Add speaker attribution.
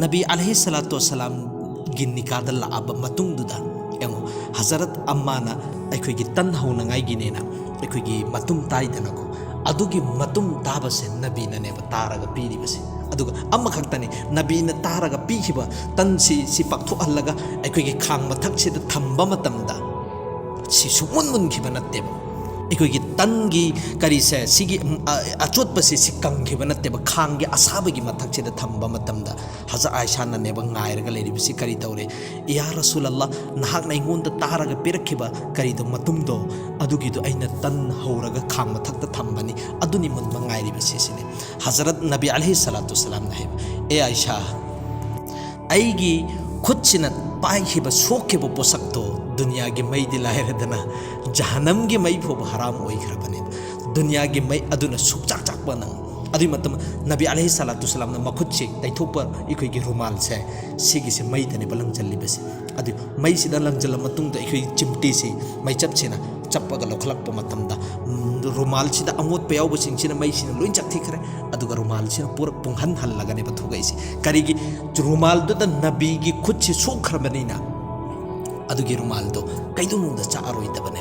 Speaker 1: नबी अलैहिस्सलातु वस्सलाम गी निकाद लाब मतुंगदुदा एंगो हजरत अम्माना अखोगी तन हौनंगाई गिनेना अखोगी मतुम ताइदनको अदुगी मतुम ताबसे नबीना नेब तारगा पीरिबसे अदुगा अम्मा खक्तनी नबीना तारगा पीखिबा तन सी पक्थो हल्लगा अखोगी खांग मथक्सिदा थंबा मतमदा सी सुमुन मुनखिबा नत्तेबा अखोगी तनगी करीसे सिगी अचोतपसे सी कंखिबा नत्तेबा खांगी असाबगी मथक्सिदा थंबा मतमदा हजरत आयशा नेब ngairga लेरिबसी करी तौरे या रसूल अल्लाह नहाक नाइंगोंदा तारगा पिरखिबा करीदो मतुमदो अदुगिदो अइना तन हौरगा खांग मथक्ता थंबनी अदुनि मुनबा ngairibसी सिने हजरत नबी अलैहिस्सलातु वस्सलाम ने ए आयशा आइगी खुदसिना पाइखिबा सोखिबा पोसक्तो दुनिया की मई दिलायरदना जहनम की मई फोब हराम ओइखरबने दुनिया की मई अदुना सुकचाक चाकबा नंग अदुइ मतम नबी अलैहिस्सलातु वस्सलाम न मखुदसे तैथोप इखोइगी रुमाल से सिगिसे मई तने बलंग चल्लिबसे अदु मई सिदा लंगजल मतुंग इखोइ चिमटी से मई चपसेना चप्पगा लखलक्प मतमदा रुमाल सिदा अमोत पेयाव सिंगसिना मई सिना लोइन चक्थिखरे अदुगा रुमाल सिना पूरा पुंहन हल्लगने बथुगैसे करिगी रुमाल दुदा नबी की खुद से सोखरबनिना अदुगी रुमाल दो कईदुनुंदा चारोइदबने